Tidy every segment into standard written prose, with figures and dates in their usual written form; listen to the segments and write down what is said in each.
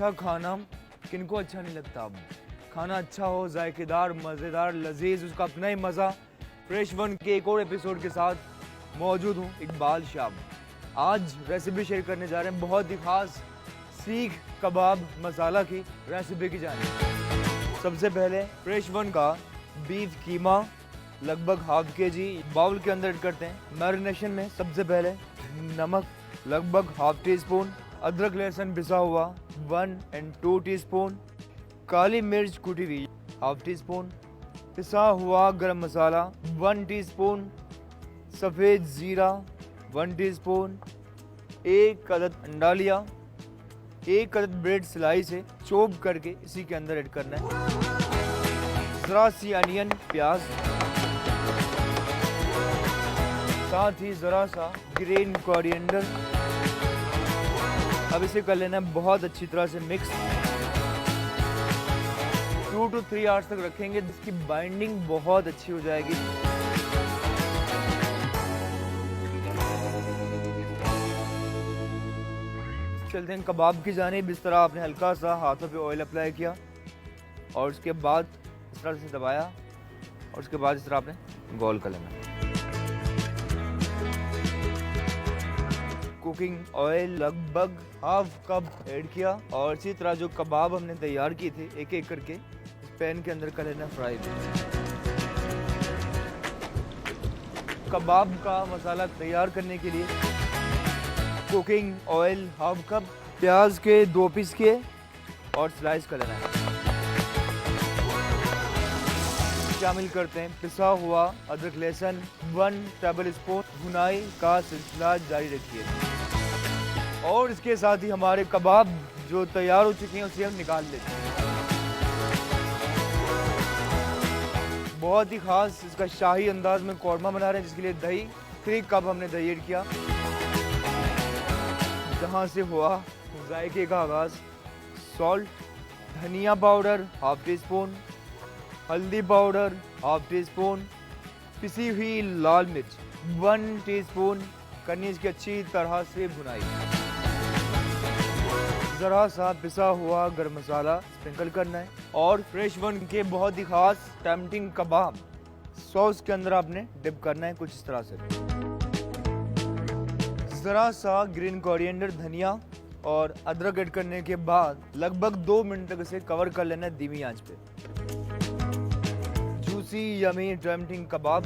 अच्छा खाना किनको अच्छा नहीं लगता। अब खाना अच्छा हो, जायकेदार, मज़ेदार, लजीज, उसका अपना ही मज़ा। फ्रेश वन के एक और एपिसोड के साथ मौजूद हूँ इकबाल शाब। आज रेसिपी शेयर करने जा रहे हैं बहुत ही खास सीख कबाब मसाला की रेसिपी की जानी। सबसे पहले फ्रेश वन का बीफ कीमा लगभग हाफ के जी बाउल के अंदर ऐड करते हैं। मैरिनेशन में सबसे पहले नमक लगभग हाफ टी स्पून, अदरक लहसुन पिसा हुआ 1 और 2 टीस्पून, काली मिर्च कुटी हुई हाफ टी स्पून, पिसा हुआ गरम मसाला 1 टीस्पून, सफ़ेद ज़ीरा 1 टीस्पून, एक अदद अंडा लिया, एक अदद ब्रेड स्लाइस है चॉप करके इसी के अंदर ऐड करना है, ज़रा सी अनियन प्याज, साथ ही ज़रा सा ग्रीन कोरिएंडर। अब इसे कर लेना है बहुत अच्छी तरह से मिक्स। 2 to 3 आवर्स तक रखेंगे जिसकी बाइंडिंग बहुत अच्छी हो जाएगी। चलते हैं कबाब की जानिब। इस तरह आपने हल्का सा हाथों पे ऑयल अप्लाई किया और उसके बाद इस तरह से दबाया और उसके बाद इस तरह आपने गोल कर लेना। कुकिंग ऑयल लगभग हाफ कप ऐड किया और इसी तरह जो कबाब हमने तैयार किए थे एक एक करके इस पैन के अंदर कर लेना फ्राई। कबाब का मसाला तैयार करने के लिए कुकिंग ऑयल हाफ कप, प्याज के 2 पीस किए और स्लाइस कर लेना है। शामिल करते हैं पिसा हुआ अदरक लहसुन 1 टेबल स्पून। भुनाई का सिलसिला जारी रखिए और इसके साथ ही हमारे कबाब जो तैयार हो चुके हैं उसे हम निकाल लेते हैं। बहुत ही खास इसका शाही अंदाज में कौरमा बना रहे हैं जिसके लिए दही 3 कप हमने दही ऐड किया, जहां से हुआ जायके का आगाज। सॉल्ट, धनिया पाउडर हाफ टी स्पून, हल्दी पाउडर हाफ टी स्पून, पिसी हुई लाल मिर्च 1 टीस्पून करनी इसकी अच्छी तरह से भुनाई। जरा सा पिसा हुआ गरम मसाला स्प्रिंकल करना है और फ्रेश वन के बहुत ही खास टेम्पटिंग कबाब सॉस के अंदर आपने डिप करना है कुछ इस तरह से। जरा सा ग्रीन कोरिएंडर, धनिया और अदरक ऐड करने के बाद लगभग 2 मिनट तक इसे कवर कर लेना है धीमी आंच पे। जूसी यमी टेम्पटिंग कबाब,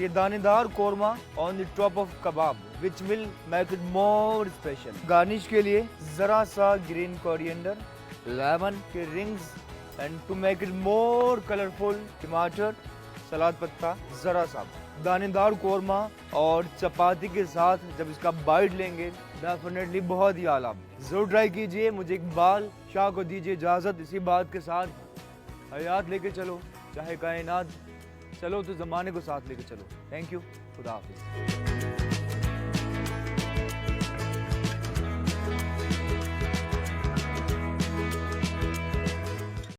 ये दानेदार korma on the top of kebab which will make it more special। Garnish के लिए जरा सा ग्रीन कोरिएंडर, लेमन के rings and to make it more colourful टमाटर, सलाद पत्ता, जरा सा दानेदार कोरमा और चपाती के साथ जब इसका बाइट लेंगे डेफिनेटली बहुत ही आला। जरूर ट्राई कीजिए। मुझे इकबाल शाह को दीजिए इजाजत इसी बात के साथ, हयात लेके चलो चाहे कायनात चलो तो जमाने को साथ लेके चलो। थैंक यू, खुदा हाफिज।